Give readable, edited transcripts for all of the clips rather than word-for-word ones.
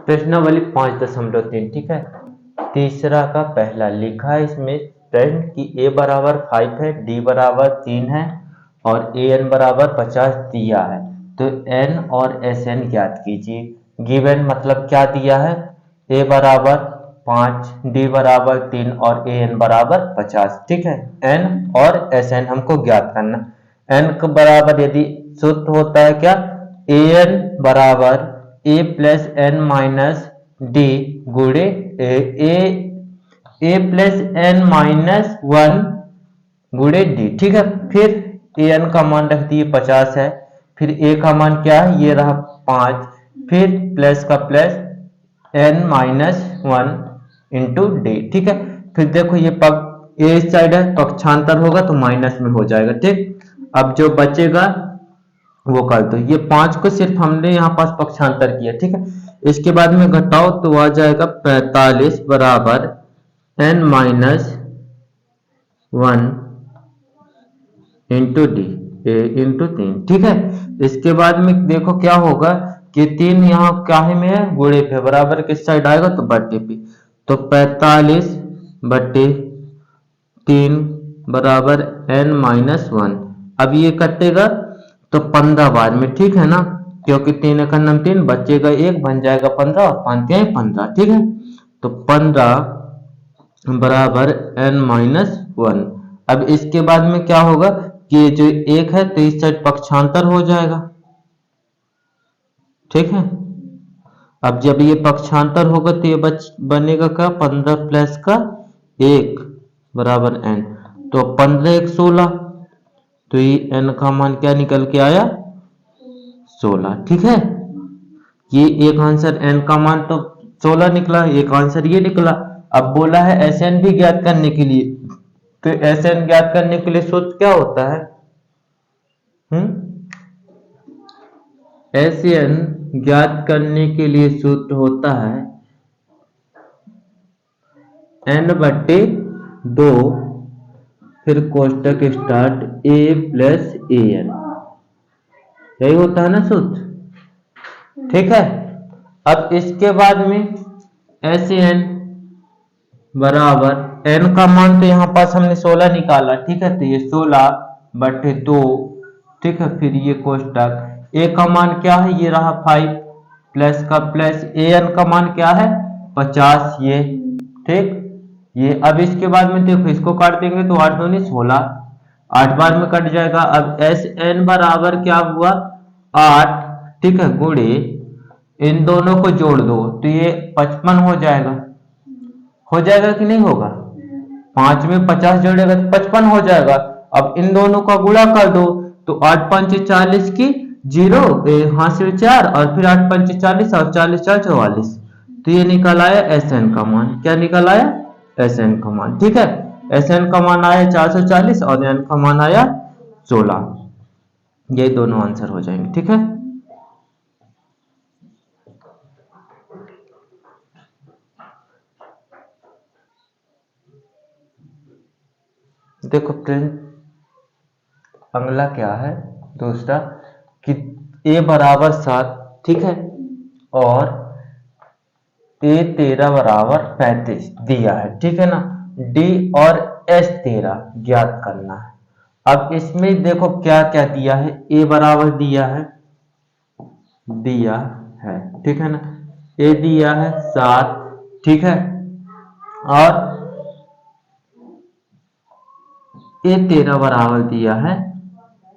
प्रश्नावली 5.3, ठीक है। तीसरा का पहला लिखा है इसमें स्टूडेंट की ए बराबर 5 है, डी बराबर 3 है और ए एन बराबर 50 दिया है। तो एन और एस एन ज्ञात कीजिए। गिवन मतलब क्या दिया है, ए बराबर 5, डी बराबर 3 और ए एन बराबर 50, ठीक है। एन और एस एन हमको ज्ञात करना। एन के बराबर यदि सूत्र होता है क्या, ए एन बराबर ए प्लस एन माइनस डी गुणे ए प्लस एन माइनस 1 गुणे डी, ठीक है। फिर ए एन का मान रख दिए 50 है, फिर ए का मान क्या है, ये रहा 5, फिर प्लस का plus n minus 1 into d, ठीक है। फिर देखो ये ए इस साइड है, पक्षांतर होगा तो माइनस में हो जाएगा, ठीक। अब जो बचेगा वो कर दो। ये 5 को सिर्फ हमने यहाँ पास पक्षांतर किया, ठीक है। इसके बाद में घटाओ तो आ जाएगा 45 बराबर n minus 1 into d into 3, ठीक है। इसके बाद में देखो क्या होगा कि 3 यहाँ काहे में है, गुणे पे, बराबर किस साइड आएगा तो बट्टे पे। तो 45 बट्टे 3 बराबर एन माइनस 1। अब ये कटेगा तो 15 बार में, ठीक है ना, क्योंकि 3 एक 3 बचेगा 1 बन जाएगा 15 और 5 15, ठीक है। तो 15 बराबर एन माइनस 1। अब इसके बाद में क्या होगा कि जो 1 है तो इस साइड पक्षांतर हो जाएगा, ठीक है। अब जब ये पक्षांतर होगा तो ये बनेगा क्या, 15 प्लस का 1 बराबर एन। तो 15 1 16, तो ये एन का मान क्या निकल के आया, 16, ठीक है। ये एक आंसर एन का मान तो 16 निकला, एक आंसर ये निकला। अब बोला है एस एन भी ज्ञात करने के लिए, तो एस एन ज्ञात करने के लिए सूत्र क्या होता है, एस एन ज्ञात करने के लिए सूत्र होता है एन बट्टे 2 फिर कोष्टक start A plus A N, यही होता है ना सूत्र, ठीक है। अब इसके बाद में एस एन बराबर एन का मान तो यहाँ पास हमने 16 निकाला, ठीक है। तो ये 16 बट्टे 2, ठीक है। फिर ये कोष्टक ए का मान क्या है, ये रहा 5 प्लस का प्लस ए एन का मान क्या है 50, ये, ठीक। ये अब इसके बाद में देखो इसको काट देंगे तो 8 दूनी 16, 8 बार में कट जाएगा। अब एस एन बराबर क्या हुआ 8, ठीक है, गुणे इन दोनों को जोड़ दो तो ये 55 हो जाएगा कि नहीं होगा, 5 में 50 जोड़ेगा तो 55 हो जाएगा। अब इन दोनों का गुणा कर दो तो 8 5 40 की 0 हासिल 4 और फिर 8 5 40 और 40 4 44, तो ये निकल आया एस एन का मान। क्या निकल आया, एस एन का मान, ठीक है। एस एन का मान आया 440 और एन का मान आया 16, ये दोनों आंसर हो जाएंगे, ठीक है। देखो फ्रेंड अगला क्या है दूसरा कि ए बराबर 7, ठीक है, और ए 13 बराबर 35 दिया है, ठीक है ना। डी और एस 13 ज्ञात करना है। अब इसमें देखो क्या क्या दिया है, ए बराबर दिया है ठीक है ना, ए दिया है 7, ठीक है, और ए 13 बराबर दिया है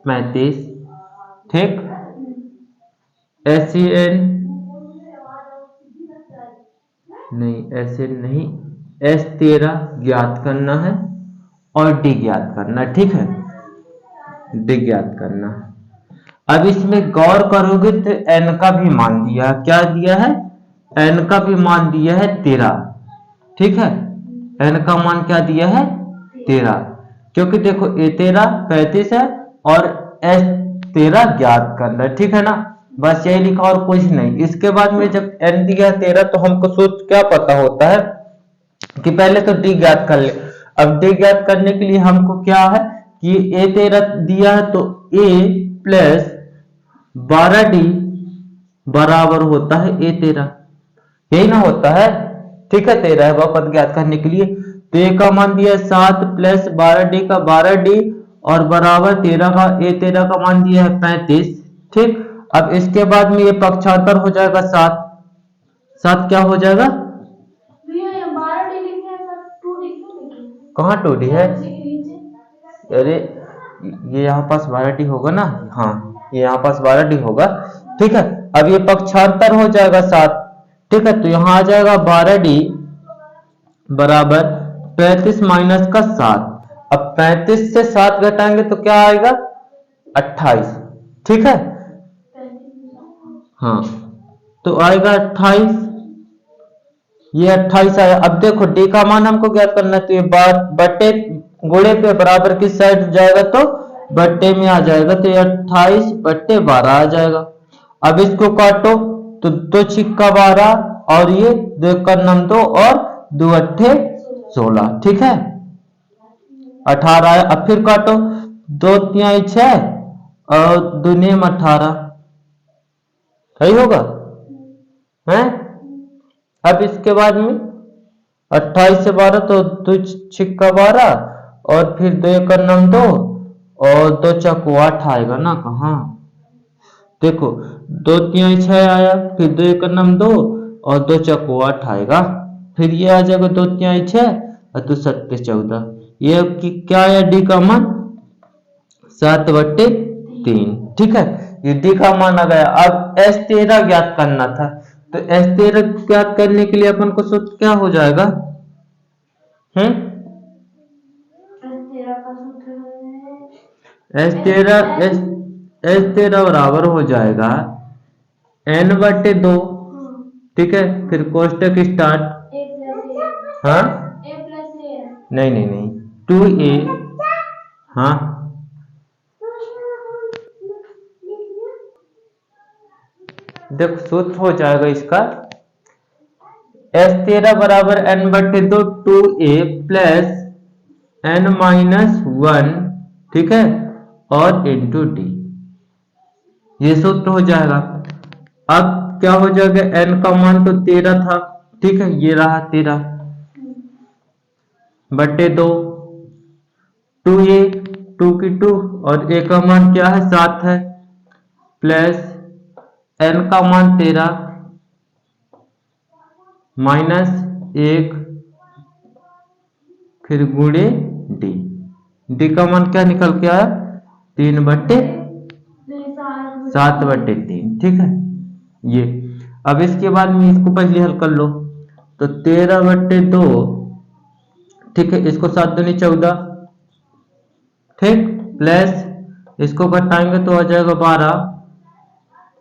35, ठीक। एस एन नहीं, एस 13 ज्ञात करना है और डी ज्ञात करना है, ठीक है, डी ज्ञात करना है। अब इसमें गौर करोगे तो एन का भी मान दिया, क्या दिया है, एन का भी मान दिया है 13, ठीक है। एन का मान क्या दिया है 13, क्योंकि देखो ए 13 35 है और एस 13 ज्ञात करना है, ठीक है ना, बस यही लिखा और कुछ नहीं। इसके बाद में जब एन दिया 13 तो हमको सूत्र क्या पता होता है कि पहले तो डी ज्ञात कर ले। अब डी ज्ञात करने के लिए हमको क्या है कि ए 13 दिया है तो ए प्लस 12 डी बराबर होता है ए 13, यही ना होता है। ठीक है, 13 है वह पद ज्ञात करने के लिए। तो ए का मान दिया 7 प्लस 12d का 12d और बराबर 13 का, ए 13 का मान दिया है 35। ठीक, अब इसके बाद में ये पक्षांतर हो जाएगा 7। 7 क्या हो जाएगा, कहाँ 2d है, अरे ये यहाँ पास 12d होगा ना, हाँ ये यहाँ पास 12d होगा। ठीक है, अब ये पक्षांतर हो जाएगा 7। ठीक है, तो यहाँ आ जाएगा 12d बराबर 35 माइनस का 7। अब 35 से 7 घटाएंगे तो क्या आएगा, 28। ठीक है, हाँ तो आएगा 28, ये 28 आया। अब देखो डी का मान हमको ज्ञात करना है, तो ये बट्टे गुणे पे बराबर किस साइड जाएगा, तो बट्टे में आ जाएगा, तो ये 28 बट्टे 12 आ जाएगा। अब इसको काटो तो 2 छिक्का 12 और ये 2 का नम 2 और 2 अट्ठे 16। ठीक है, 18 आया। अब फिर काटो, 2 तिहाई 6 और 2 नेम 18, सही होगा है। अब इसके बाद में 28 से 12 तो 2 छिक्का 12 और फिर 2 का नम 2 और 2 चक्कू 8 आएगा ना, कहाँ देखो 2 तिहाई 6 आया, फिर 2 का नम 2 और 2 चक्कू 8 आएगा, फिर ये आ जाएगा 2 तिहाई 6 और 2 सत्ते 14। ये क्या आया, डी का मान 7/3। ठीक है, ये डी का मान आ गया। अब S13 ज्ञात करना था, तो S13 ज्ञात करने के लिए अपन को सूत्र क्या हो जाएगा, S13 बराबर हो जाएगा n/2। ठीक है, फिर कोष्टक स्टार्ट, हाँ नहीं नहीं नहीं 2a, हाँ देखो सूत्र हो जाएगा इसका, S13 बराबर n/2 2a प्लस n-1, ठीक है, और इंटू डी, ये सूत्र हो जाएगा। अब क्या हो जाएगा, n का मान तो 13 था, ठीक है, ये रहा 13 बटे 2, 2a 2 की 2 और a का मान क्या है 7 है, प्लस n का मान 13 माइनस 1 फिर गुणे डी, डी का मान क्या निकल के आया 7/3। ठीक है, ये अब इसके बाद में इसको पहले हल कर लो, तो 13/2, ठीक है, इसको 7 दूनी 14, ठीक, प्लस इसको घटाएंगे तो आ जाएगा 12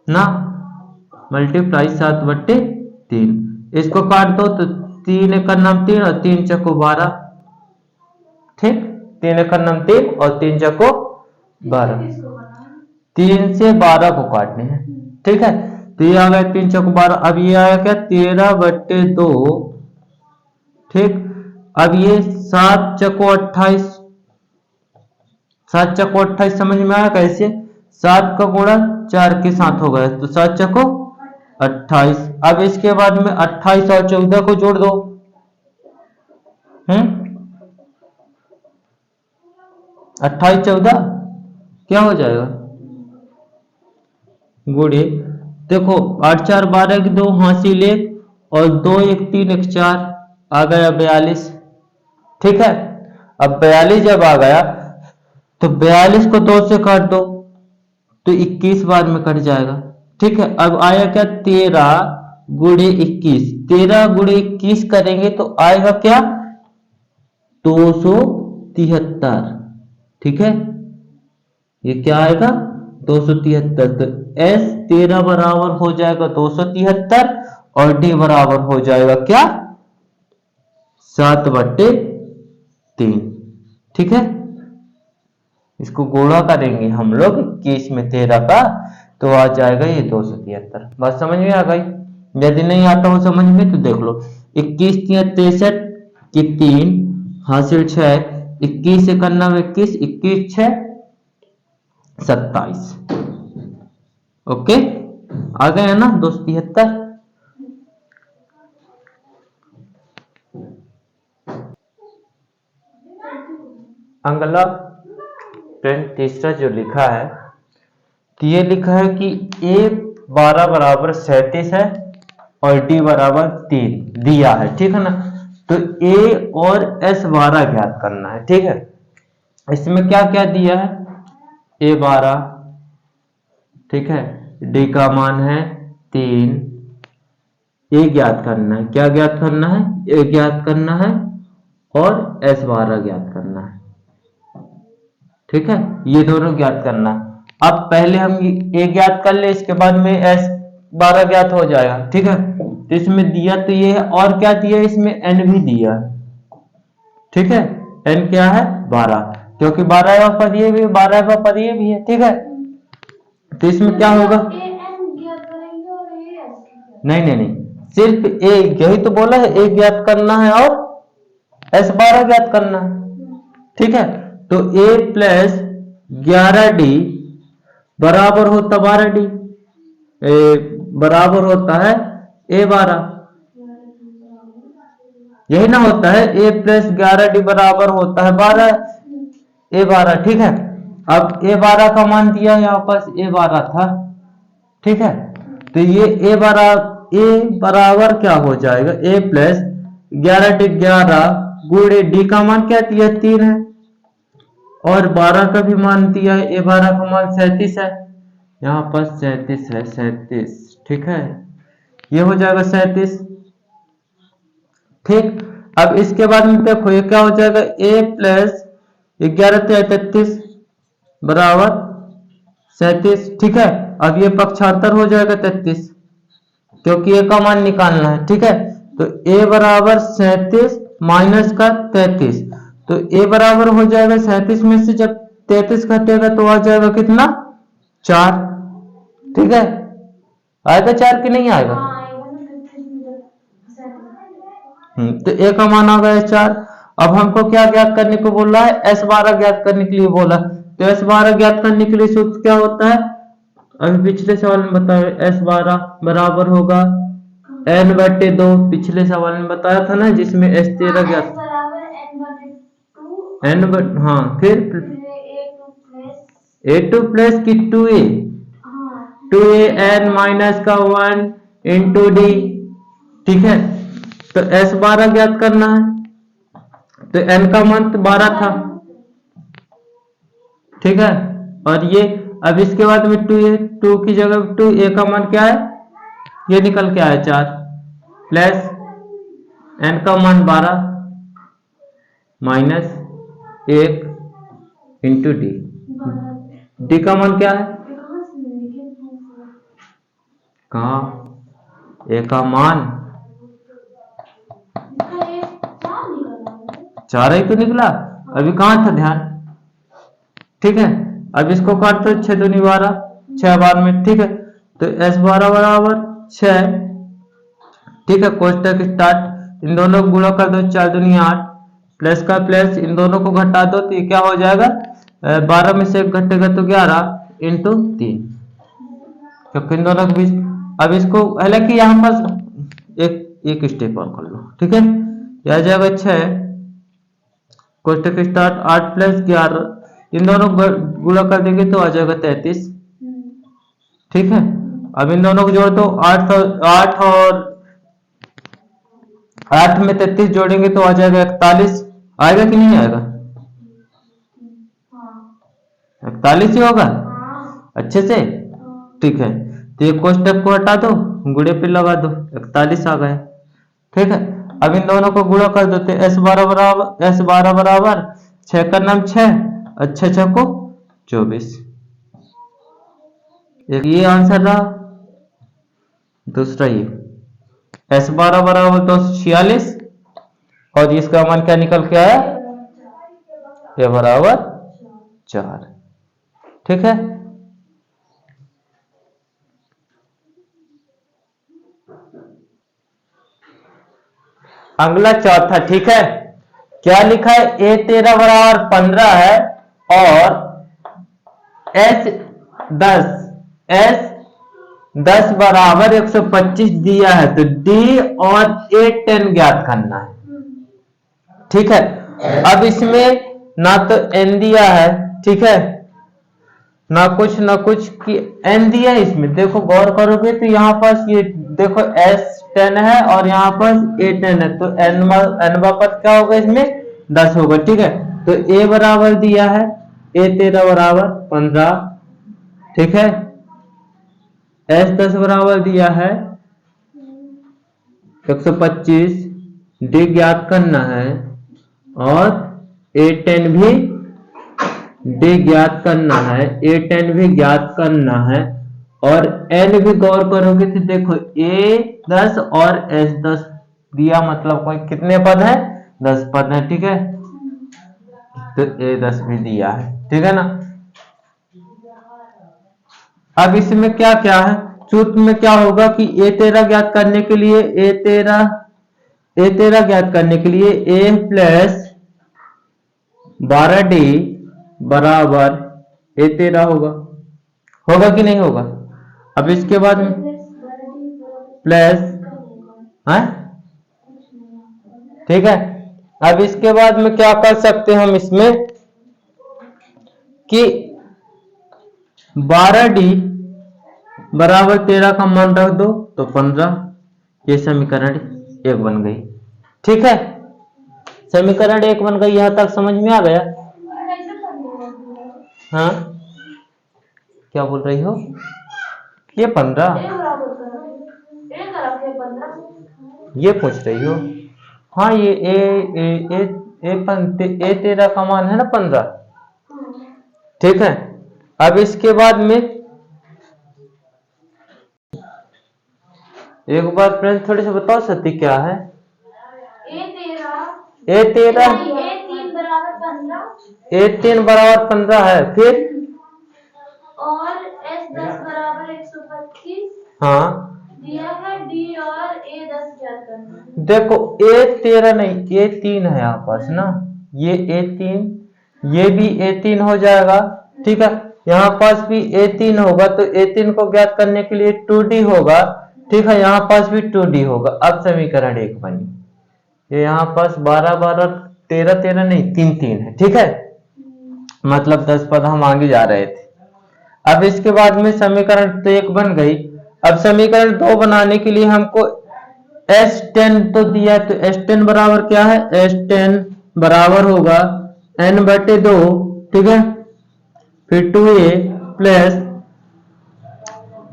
ना, मल्टीप्लाई 7/3, इसको काट दो तो 3 का नाम 3 और 3 चको 12, ठीक, 3 का नाम 3 और 3 चको 12, 3 से 12 को काटने हैं। ठीक है, तो ये आ गया 3 चको 12। अब ये आया क्या 13/2, ठीक, अब ये 7 चको 28, 7 चको 28 समझ में आया कैसे, 7 का गुणा 4 के साथ हो गया तो 7 चको 28। अब इसके बाद में 28 और 14 को जोड़ दो, 28 14 क्या हो जाएगा, गुणे, देखो 8 4 12 की 2 हासिल 1 और 2 1 3 1 4 आ गया 42। ठीक है, अब 42 जब आ गया तो 42 को 2 से काट दो तो 21 बार में कट जाएगा। ठीक है, अब आया क्या 13 गुणे 21, 13 गुणे 21 करेंगे तो आएगा क्या 273। ठीक है, ये क्या आएगा 273, तो S13 बराबर हो जाएगा 273 और D बराबर हो जाएगा क्या 7/3। ठीक है, इसको गुणा करेंगे हम लोग 21 में 13 का तो आ जाएगा ये 273। बात समझ में आ गई, यदि नहीं आता हो समझ में तो देख लो, 21 63 की 3 हासिल 6, 21 1 21, 21 6 27। ओके, आ गए है ना 273। अगला फ्रेंड तीसरा जो लिखा है, तो ये लिखा है कि A12 बराबर 37 है और D बराबर 3 दिया है, ठीक है ना। तो A और S12 ज्ञात करना है, ठीक है। इसमें क्या क्या दिया है, A12, ठीक है, D का मान है 3, A ज्ञात करना है, क्या ज्ञात करना है, A ज्ञात करना है और S12 ज्ञात करना है, ठीक है, ये दोनों ज्ञात करना है। अब पहले हम A ज्ञात कर ले, इसके बाद में S12 ज्ञात हो जाएगा, ठीक है। तो इसमें दिया तो ये है, और क्या दिया है, इसमें N भी दिया है, ठीक है। N क्या है 12, क्योंकि 12वां पद ये भी, 12वां पद ये भी है, ठीक है। तो इसमें क्या होगा, नहीं नहीं नहीं, सिर्फ A, यही तो बोला है, A ज्ञात करना है और S12 ज्ञात करना है, ठीक है। तो A प्लस 11D बराबर होता 12D, बराबर होता है A12, यही ना होता है, A प्लस 11D बराबर होता है 12 A12, ठीक है। अब A12 का मान दिया यहाँ पास A12 था, ठीक है। तो ये A बराबर क्या हो जाएगा, A प्लस 11D 11 गुणे D का मान क्या दिया 3 है और 12 का भी मान दिया है, A12 का मान 37 है, यहाँ पर 37 है, 37, ठीक है, ये हो जाएगा 37, ठीक। अब इसके बाद में देखो ये क्या हो जाएगा, A प्लस 11 33 बराबर 37, ठीक है। अब ये पक्षांतर हो जाएगा 33, क्योंकि A का मान निकालना है, ठीक है। तो A बराबर 37 माइनस का 33, तो A बराबर हो जाएगा 37 में से जब 33 घटेगा तो आ जाएगा कितना 4, ठीक है। आएगा 4 कि नहीं आएगा, तो A का मान आ गया 4। अब हमको क्या ज्ञात करने को बोला है, S12 ज्ञात करने के लिए बोला। तो S12 ज्ञात करने के लिए सूत्र क्या होता है, अभी पिछले सवाल में बताया, S12 बराबर होगा N/2, पिछले सवाल में बताया था ना, जिसमें S13 ज्ञात, हाँ, फिर A2 प्लस की 2A, 2A N माइनस का 1 इंटू D, ठीक है। तो S12 ज्ञात करना है, तो N का मान 12 था, ठीक है। और ये अब इसके बाद में 2A, 2 की जगह 2A का मान क्या है, ये निकल के आया 4, प्लस N का मान 12 माइनस 1 इंटू D का मान क्या है, कहा A का मान 4 ही तो निकला, अभी कहां था ध्यान, ठीक है। अब इसको काट दो, 6 दूनी 12, 6 बार में, ठीक है। तो S12 बराबर 6, ठीक है, कोष्टक स्टार्ट, इन दोनों को गुणा कर दो, 4 दूनी 8, प्लस का प्लस, इन दोनों को घटा दो, तो ये क्या हो जाएगा, 12 में से 1 घटेगा तो 11 इंटू 3, क्योंकि इन दोनों के बीच। अब इसको हालांकि यहाँ पर एक स्टेप और कर लो, ठीक है, यह आ जाएगा 6, कोष्टक स्टार्ट 8 प्लस 11, इन दोनों को गुणा कर देंगे तो आ जाएगा 33, ठीक है। अब इन दोनों को जोड़ दो, 8 और 8 में 33 जोड़ेंगे तो आ जाएगा 41, आएगा कि नहीं आएगा, 41 ही होगा, अच्छे से, ठीक है। तो ये कोष्टक को हटा दो, गुणे पे लगा दो, 41 आ गया, ठीक है। अब इन दोनों को गुणा कर देते, S12 बराबर 6 का नाम 6, अच्छा 6 को 24, एक ये आंसर रहा। दूसरा ये S12 बराबर 246 और इसका मान क्या निकल के आया, ये बराबर 4, ठीक है। अगला चौथा, ठीक है, क्या लिखा है, A13 बराबर 15 है और S10 बराबर 125 दिया है, तो D और A10 ज्ञात करना है, ठीक है। अब इसमें ना तो n दिया है, ठीक है, ना कुछ कि n दिया है इसमें। देखो गौर करोगे तो यहाँ पास ये देखो S10 है और यहाँ पास A10 है, तो n वापस क्या होगा इसमें 10 होगा, ठीक है। तो A बराबर दिया है A13 बराबर 15, ठीक है। S10 बराबर दिया है 125, D ज्ञात करना है और A10 भी D ज्ञात करना है, A10 भी ज्ञात करना है। और N भी गौर करोगे तो देखो A10 और S10 दिया, मतलब कोई कितने पद है 10 पद है, ठीक है। तो A10 भी दिया है, ठीक है ना। अब इसमें क्या क्या है, सूत्र में क्या होगा कि A13 ज्ञात करने के लिए A13 ज्ञात करने के लिए A प्लस 12D बराबर A13 होगा कि नहीं होगा। अब इसके बाद में प्लस है, ठीक है। अब इसके बाद में क्या कर सकते हैं हम इसमें कि 12D बराबर 13 का मान रख दो तो 15, ये समीकरण 1 बन गई, ठीक है। समीकरण 1 बन गई, यहां तक समझ में आ गया। हाँ क्या बोल रही हो, ये 15 ये पूछ रही हो। हाँ ये A13 का मान है ना 15, ठीक है। अब इसके बाद में एक बार फ्रेंड थोड़े से बताओ सती क्या है। A3 बराबर 15 है, फिर और S10 बराबर 125, हाँ दिया है D और A10 ज्ञात करना। देखो A13 नहीं A3 है यहाँ पास ना, ये A3, ये भी A3 हो जाएगा, ठीक है। यहाँ पास भी A3 होगा, तो A3 को ज्ञात करने के लिए 2D होगा, ठीक है। यहाँ पास भी 2D होगा। अब समीकरण 1 बनी, ये यहाँ पास 12 12 13 13 नहीं 3 3 है, ठीक है। मतलब 10 पद हम आगे जा रहे थे। अब इसके बाद में समीकरण तो 1 बन गई। अब समीकरण 2 बनाने के लिए हमको S10 तो दिया, तो S10 बराबर क्या है, S10 बराबर होगा n/2, ठीक है। फिर 2A plus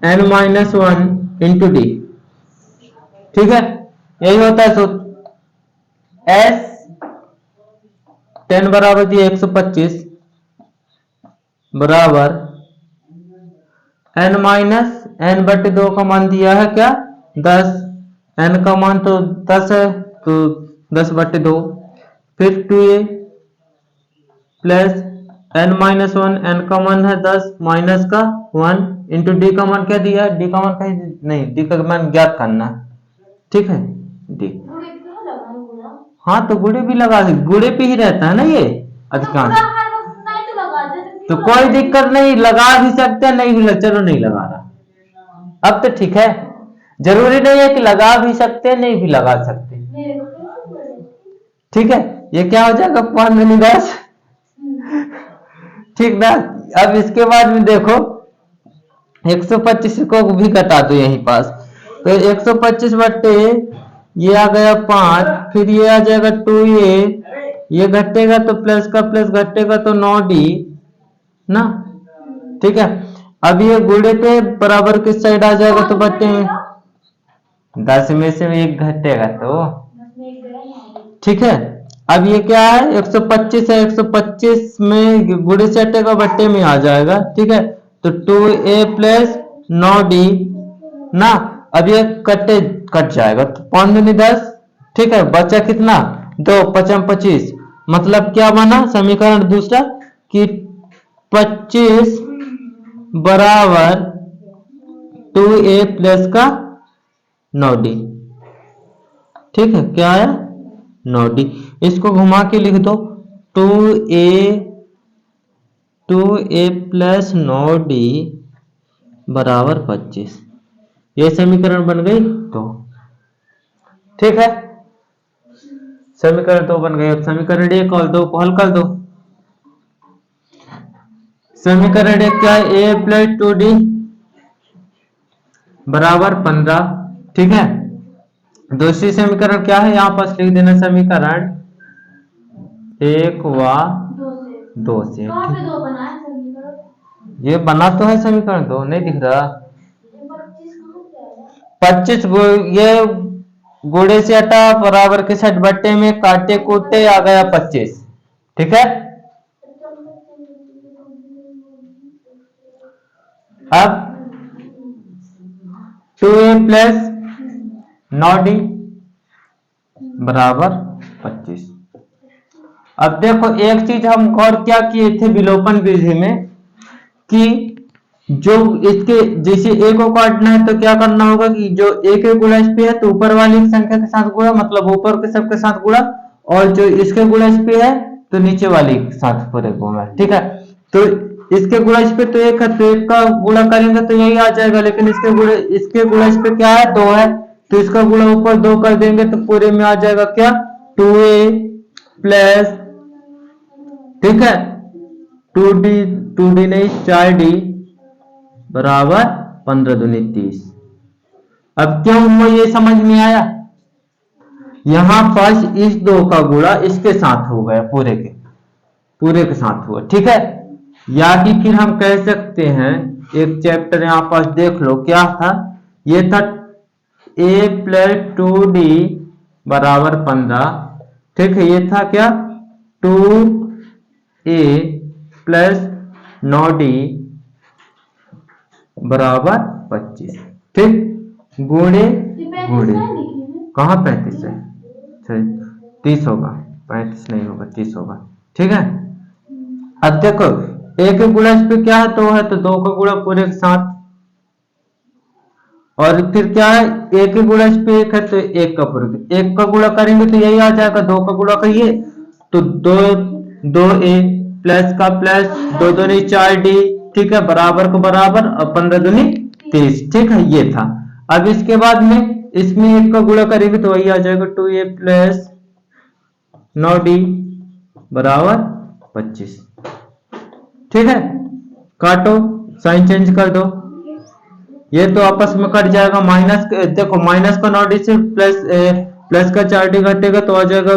n-1 into d, ठीक है। यही होता है सूत्र। S10 बराबर दिया 125 बराबर n-n/2 का मान दिया है क्या 10, n का मान तो 10 है, तो 10/2, फिर 2A प्लस n-1, n का मान है 10 माइनस का 1 इंटू डी का मान क्या दिया है, डी का मान कहीं नहीं, डी का मान ज्ञात करना है, ठीक है। डी हाँ तो गुड़े भी लगा दे, गुड़े पे ही रहता है ना ये अधिकांश, तो कोई दिक्कत नहीं, लगा भी सकते हैं, नहीं भी, चलो नहीं लगा रहा। अब तो ठीक है, जरूरी नहीं है कि लगा भी सकते हैं, नहीं भी लगा सकते, ठीक है। ये क्या हो जाएगा 5×10, ठीक ना। अब इसके बाद में देखो 125 को भी घटा दो यहीं पास, तो 125 बट्टे ये आ गया 5, फिर ये आ जाएगा 2A, ये घटेगा तो प्लस का प्लस घटेगा तो 9D ना, ठीक है। अब ये गुड़े पे बराबर किस साइड आ जाएगा, तो बट्टे में 10 में से 1 घटेगा तो, ठीक है। अब ये क्या है 125 है, 125 में गुड़े से हटेगा बट्टे में आ जाएगा, ठीक है। तो 2A प्लस 9D ना, अब ये कट जाएगा, तो 5×10, ठीक है। बचा कितना 2, 5×25, मतलब क्या बना समीकरण दूसरा कि 25 बराबर 2A प्लस का 9D, ठीक है। क्या आया 9D, इसको घुमा के लिख दो 2A प्लस 9D बराबर 25, ये समीकरण बन गई तो, ठीक है। समीकरण 2 बन गई। अब समीकरण 1 और 2 को हल कर दो, समीकरण एक क्या है, a प्लस 2d बराबर 15, ठीक है। दूसरी समीकरण क्या है, यहाँ पास लिख देना समीकरण 1 व 2 से। कहाँ पे 2 बना है समीकरण? ये बना तो है समीकरण 2, नहीं दिख रहा? 25 कहाँ पे आया? 25 ये गुणे से हटा बराबर के साथ बट्टे में काटे कूटे आ गया 25, ठीक है। अब 2a प्लस 9d बराबर 25। अब देखो एक चीज हम गौर क्या किए थे विलोपन विधि में, कि जो इसके जैसे a को काटना है तो क्या करना होगा कि जो a के गुणज पे है तो ऊपर वाली संख्या के साथ गुणा, मतलब ऊपर के सबके साथ गुणा, और जो इसके गुणज पे है तो नीचे वाली के साथ पूरे गुणा, ठीक है। तो इसके गुणज पे तो एक है तो एक का गुणा करेंगे तो यही आ जाएगा, लेकिन इसके गुणज पे क्या है, 2 है, तो इसका गुणा ऊपर 2 कर देंगे तो पूरे में आ जाएगा क्या, 2a प्लस, ठीक है, 2d नहीं 4d बराबर 15 दूनी 30। अब क्यों हुआ ये समझ में आया, यहां पर इस 2 का गुणा इसके साथ हो गया, पूरे के साथ हुआ, ठीक है। या कि फिर हम कह सकते हैं, एक चैप्टर यहां पास देख लो क्या था, ये था a प्लस 2d बराबर 15, ठीक है। ये था क्या, 2a प्लस 9d बराबर 25, ठीक। गुणे गुणे कहाँ 35 है, 30 होगा, 35 नहीं होगा 30 होगा, ठीक है। अब देखो एक के गुणज पे क्या है, 2 है तो 2 का गुणा पूरे के साथ, और फिर क्या है, एक के गुणज पे 1 है तो 1 का पूरे, 1 का गुणा करेंगे तो यही आ जाएगा, 2 का गुणा करिए तो 2a प्लस का प्लस 2 दूनी 4d, ठीक है, बराबर को बराबर और 15 दूनी 30, ठीक है, ये था। अब इसके बाद में इसमें 1 का गुणा करेंगे तो वही आ जाएगा, 2a प्लस 9d बराबर 25, ठीक है। काटो, साइन चेंज कर दो, ये तो आपस में कट जाएगा, माइनस देखो माइनस का 9d से प्लस का 4d घटेगा तो आ जाएगा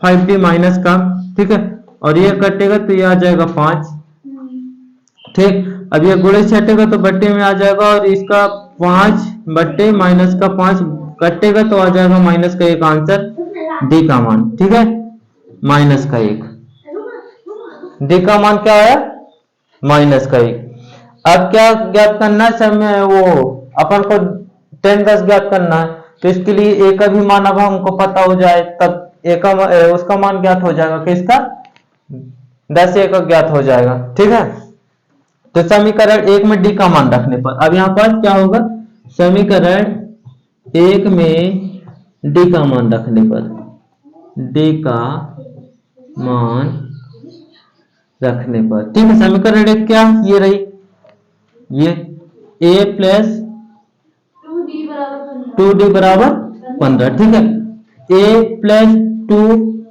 5d माइनस का, ठीक है, और ये कटेगा तो ये आ जाएगा 5, ठीक। अब ये गुणे से हटेगा तो बट्टे में आ जाएगा, और इसका 5 बट्टे माइनस का 5 कटेगा तो आ जाएगा माइनस का 1 आंसर, डी का मान, ठीक है, माइनस का 1, डी का मान क्या है, माइनस का 1। अब क्या ज्ञात करना है, समय वो अपन को 10 10 ज्ञात करना है, तो इसके लिए ए का भी मान अब हमको पता हो जाए तब ए का उसका मान ज्ञात हो जाएगा, किसका, 10 ए का ज्ञात हो जाएगा, ठीक है। तो समीकरण 1 में डी का मान रखने पर, अब यहाँ पर क्या होगा, समीकरण 1 में डी का मान रखने पर, डी का मान रखने पर, ठीक है। समीकरण 1 क्या, ये रही, ये a प्लस 2d बराबर 15, ठीक है। a प्लस 2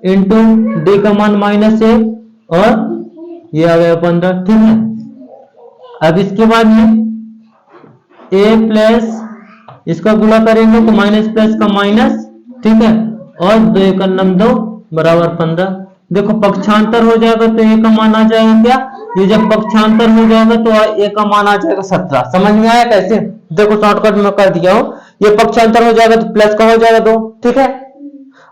इंटू डी का मान -1 और ये आ गया 15, ठीक है। अब इसके बाद में a प्लस इसका गुणा करेंगे तो माइनस प्लस का माइनस, ठीक है, और 2 का 2 बराबर 15। देखो पक्षांतर हो जाएगा तो a का मान आ जाएगा क्या, ये जब पक्षांतर हो जाएगा तो a का मान आ जाएगा 17। समझ में आया कैसे, देखो शॉर्टकट में कर दिया हूं, ये पक्षांतर हो जाएगा तो प्लस का हो जाएगा 2, ठीक है,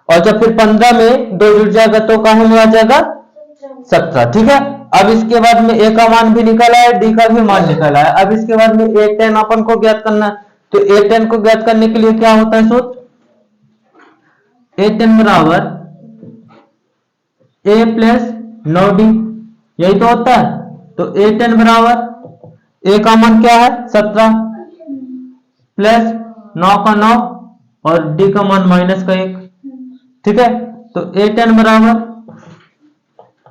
और जब फिर 15 में 2 जुड़ जाएगा तो कहां में आ जाएगा 17, ठीक है। अब इसके बाद में a का मान भी निकला है, d का भी मान निकला है। अब इसके बाद में a10 अपन को ज्ञात करना है, तो a10 को ज्ञात करने के लिए क्या होता है सूत्र, a10 बराबर a प्लस 9d, यही तो होता है। तो a10 बराबर a का मान क्या है 17 प्लस 9 का 9 और d का मान -1, ठीक है। तो a10 बराबर,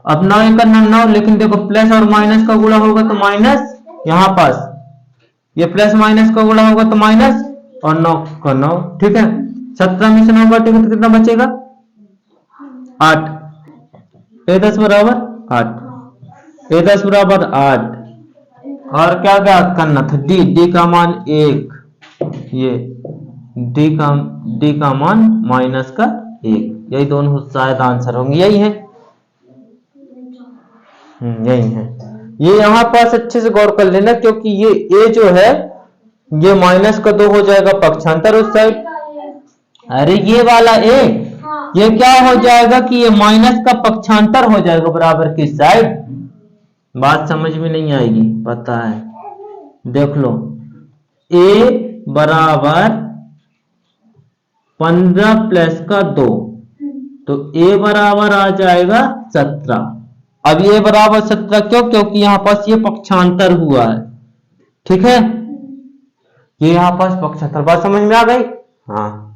अब 9 1 9, लेकिन देखो प्लस और माइनस का गुणा होगा तो माइनस, यहां पास ये प्लस माइनस का गुणा होगा तो माइनस और 9 का 9, ठीक है। 17 में से 9 काटेंगे तो कितना बचेगा 8, a10 बराबर 8, a10 बराबर 8, और क्या ज्ञात करना था, डी का मान 1, ये डी का मान माइनस का 1, यही दोनों शायद आंसर होंगे, यही है। यही है। ये यहाँ पास अच्छे से गौर कर लेना, क्योंकि ये ए जो है ये माइनस का 2 हो जाएगा पक्षांतर उस साइड। अरे ये वाला ए, ये क्या हो जाएगा कि ये माइनस का पक्षांतर हो जाएगा बराबर की साइड। बात समझ में नहीं आएगी, पता है, देख लो, ए बराबर 15 प्लस का 2, तो ए बराबर आ जाएगा 17। अब ये बराबर 17 क्यों? क्योंकि यहां पास ये पक्षांतर हुआ है, ठीक है, ये यहां पास पक्षांतर। बात समझ में आ गई? हाँ।